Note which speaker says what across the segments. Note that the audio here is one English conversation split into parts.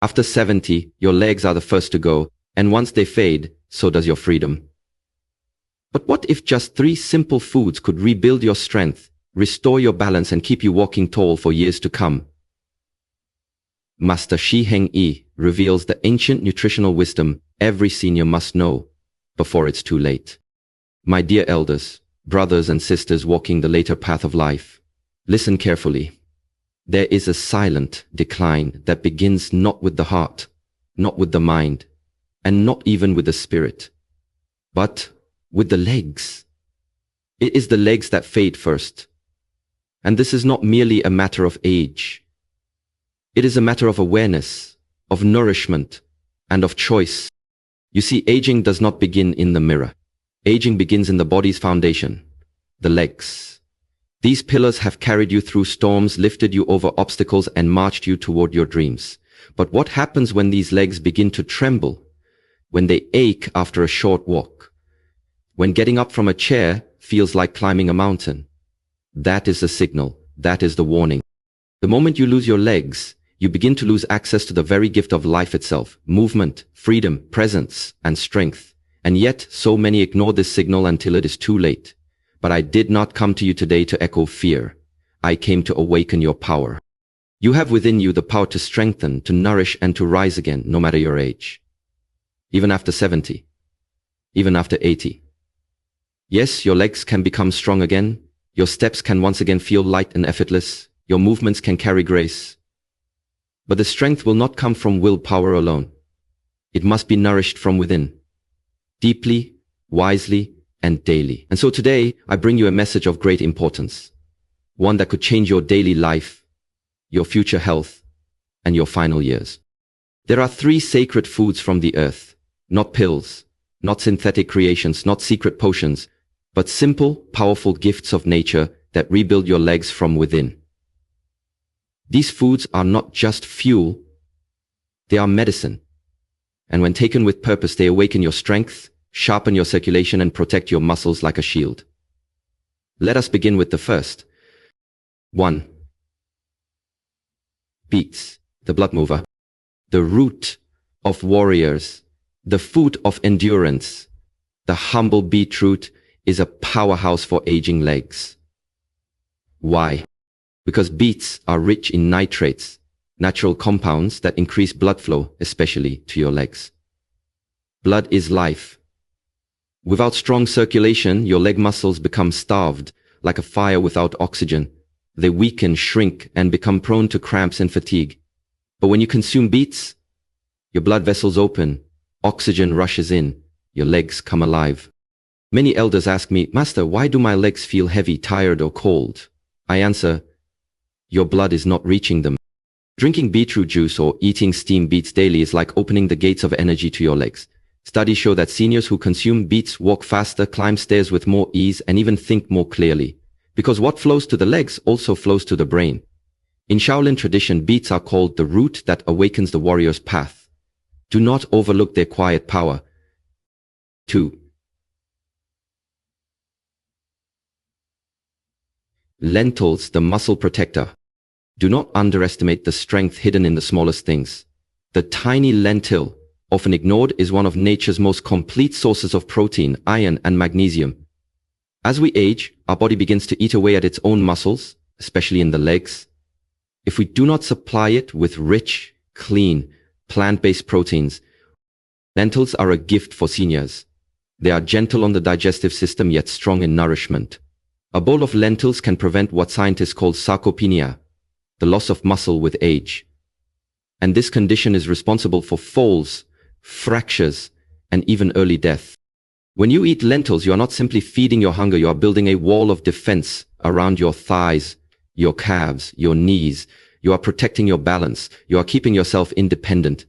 Speaker 1: After 70, your legs are the first to go, and once they fade, so does your freedom. But what if just 3 simple foods could rebuild your strength, restore your balance, and keep you walking tall for years to come? Master Shi Heng Yi reveals the ancient nutritional wisdom every senior must know before it's too late. My dear elders, brothers and sisters walking the later path of life, listen carefully. There is a silent decline that begins not with the heart, not with the mind, and not even with the spirit, but with the legs. It is the legs that fade first. And this is not merely a matter of age. It is a matter of awareness, of nourishment, and of choice. You see, aging does not begin in the mirror. Aging begins in the body's foundation, the legs. These pillars have carried you through storms, lifted you over obstacles, and marched you toward your dreams. But what happens when these legs begin to tremble? When they ache after a short walk? When getting up from a chair feels like climbing a mountain? That is the signal. That is the warning. The moment you lose your legs, you begin to lose access to the very gift of life itself, movement, freedom, presence, and strength. And yet, so many ignore this signal until it is too late. But I did not come to you today to echo fear. I came to awaken your power. You have within you the power to strengthen, to nourish, and to rise again, no matter your age. Even after 70. Even after 80. Yes, your legs can become strong again. Your steps can once again feel light and effortless. Your movements can carry grace. But the strength will not come from willpower alone. It must be nourished from within. Deeply, wisely, and daily. And so today, I bring you a message of great importance. One that could change your daily life, your future health, and your final years. There are 3 sacred foods from the earth. Not pills, not synthetic creations, not secret potions, but simple, powerful gifts of nature that rebuild your legs from within. These foods are not just fuel, they are medicine. And when taken with purpose, they awaken your strength, sharpen your circulation, and protect your muscles like a shield. Let us begin with the first. 1. Beets, the blood mover, the root of warriors, the food of endurance. The humble beetroot is a powerhouse for aging legs. Why? Because beets are rich in nitrates, natural compounds that increase blood flow, especially to your legs. Blood is life. Without strong circulation, your leg muscles become starved, like a fire without oxygen. They weaken, shrink, and become prone to cramps and fatigue. But when you consume beets, your blood vessels open, oxygen rushes in, your legs come alive. Many elders ask me, Master, why do my legs feel heavy, tired, or cold? I answer, your blood is not reaching them. Drinking beetroot juice or eating steamed beets daily is like opening the gates of energy to your legs. Studies show that seniors who consume beets walk faster, climb stairs with more ease, and even think more clearly. Because what flows to the legs also flows to the brain. In Shaolin tradition, beets are called the root that awakens the warrior's path. Do not overlook their quiet power. 2. Lentils, the muscle protector. Do not underestimate the strength hidden in the smallest things. The tiny lentil, often ignored, is one of nature's most complete sources of protein, iron, and magnesium. As we age, our body begins to eat away at its own muscles, especially in the legs. If we do not supply it with rich, clean, plant-based proteins, lentils are a gift for seniors. They are gentle on the digestive system yet strong in nourishment. A bowl of lentils can prevent what scientists call sarcopenia, the loss of muscle with age. And this condition is responsible for falls, fractures, and even early death. When you eat lentils, you are not simply feeding your hunger, you are building a wall of defense around your thighs, your calves, your knees. You are protecting your balance. You are keeping yourself independent.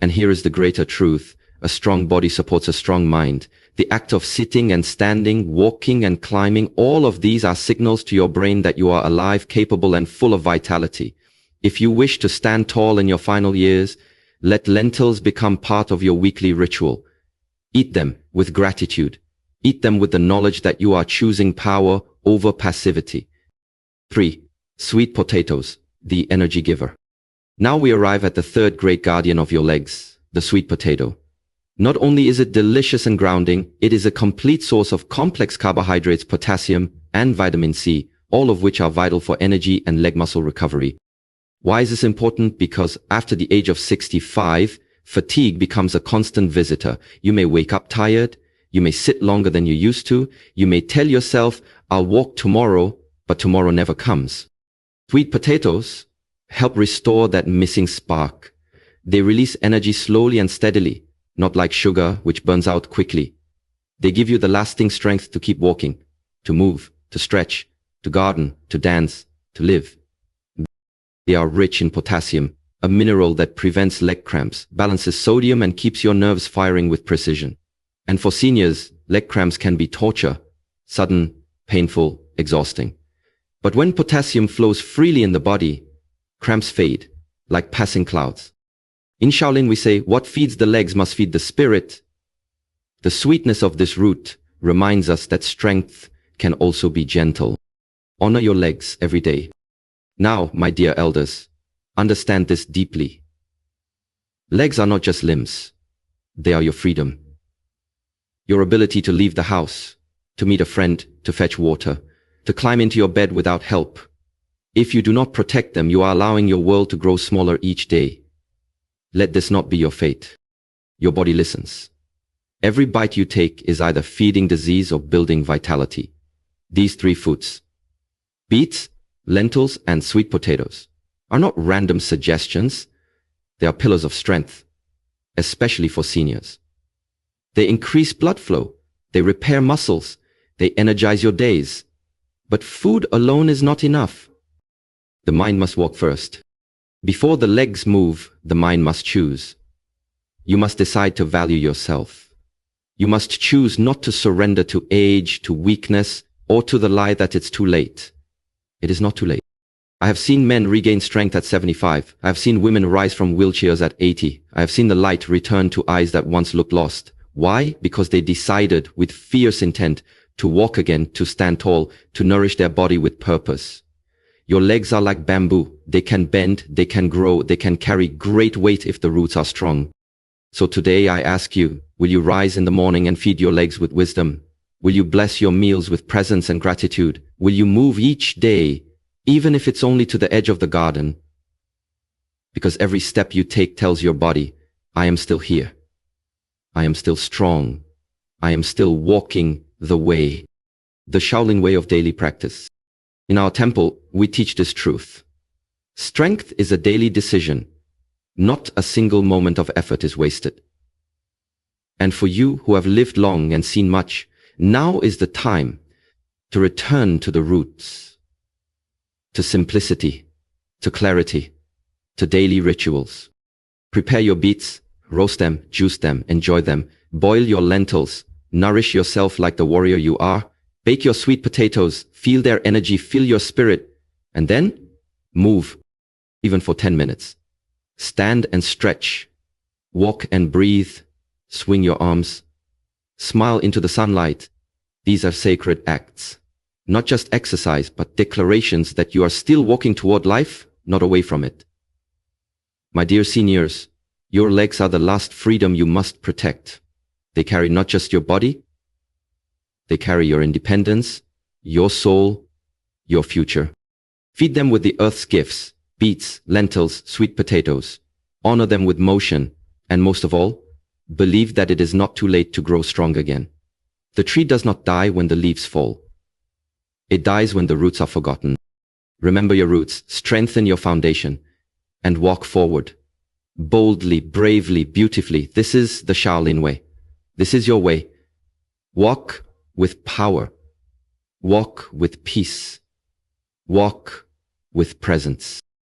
Speaker 1: And here is the greater truth. A strong body supports a strong mind. The act of sitting and standing, walking and climbing, all of these are signals to your brain that you are alive, capable, and full of vitality. If you wish to stand tall in your final years, let lentils become part of your weekly ritual. Eat them with gratitude. Eat them with the knowledge that you are choosing power over passivity. 3. Sweet potatoes, the energy giver. Now we arrive at the third great guardian of your legs, the sweet potato. Not only is it delicious and grounding, it is a complete source of complex carbohydrates, potassium, and vitamin C, all of which are vital for energy and leg muscle recovery. Why is this important? Because after the age of 65, fatigue becomes a constant visitor. You may wake up tired, you may sit longer than you used to, you may tell yourself, I'll walk tomorrow, but tomorrow never comes. Sweet potatoes help restore that missing spark. They release energy slowly and steadily, not like sugar, which burns out quickly. They give you the lasting strength to keep walking, to move, to stretch, to garden, to dance, to live. They are rich in potassium, a mineral that prevents leg cramps, balances sodium, and keeps your nerves firing with precision. And for seniors, leg cramps can be torture, sudden, painful, exhausting. But when potassium flows freely in the body, cramps fade, like passing clouds. In Shaolin we say, what feeds the legs must feed the spirit. The sweetness of this root reminds us that strength can also be gentle. Honor your legs every day. Now, my dear elders, understand this deeply. Legs are not just limbs. They are your freedom. Your ability to leave the house, to meet a friend, to fetch water, to climb into your bed without help. If you do not protect them, you are allowing your world to grow smaller each day. Let this not be your fate. Your body listens. Every bite you take is either feeding disease or building vitality. These three foods, beets, lentils, and sweet potatoes, are not random suggestions. They are pillars of strength, especially for seniors. They increase blood flow. They repair muscles. They energize your days. But food alone is not enough. The mind must walk first. Before the legs move, the mind must choose. You must decide to value yourself. You must choose not to surrender to age, to weakness, or to the lie that it's too late. It is not too late. I have seen men regain strength at 75. I have seen women rise from wheelchairs at 80. I have seen the light return to eyes that once looked lost. Why? Because they decided with fierce intent to walk again, to stand tall, to nourish their body with purpose. Your legs are like bamboo. They can bend, they can grow, they can carry great weight if the roots are strong. So today I ask you, will you rise in the morning and feed your legs with wisdom? Will you bless your meals with presence and gratitude? Will you move each day, even if it's only to the edge of the garden? Because every step you take tells your body, I am still here. I am still strong. I am still walking the way. The Shaolin way of daily practice. In our temple, we teach this truth. Strength is a daily decision. Not a single moment of effort is wasted. And for you who have lived long and seen much, now is the time to return to the roots, to simplicity, to clarity, to daily rituals. Prepare your beets, roast them, juice them, enjoy them, boil your lentils, nourish yourself like the warrior you are, bake your sweet potatoes, feel their energy, feel your spirit, and then move, even for 10 minutes. Stand and stretch, walk and breathe, swing your arms, smile into the sunlight. These are sacred acts, not just exercise, but declarations that you are still walking toward life, not away from it. My dear seniors, your legs are the last freedom you must protect. They carry not just your body, they carry your independence, your soul, your future. Feed them with the earth's gifts, beets, lentils, sweet potatoes. Honor them with motion, and most of all, believe that it is not too late to grow strong again. The tree does not die when the leaves fall. It dies when the roots are forgotten. Remember your roots, strengthen your foundation, and walk forward. Boldly, bravely, beautifully. This is the Shaolin way. This is your way. Walk with power. Walk with peace. Walk with presence.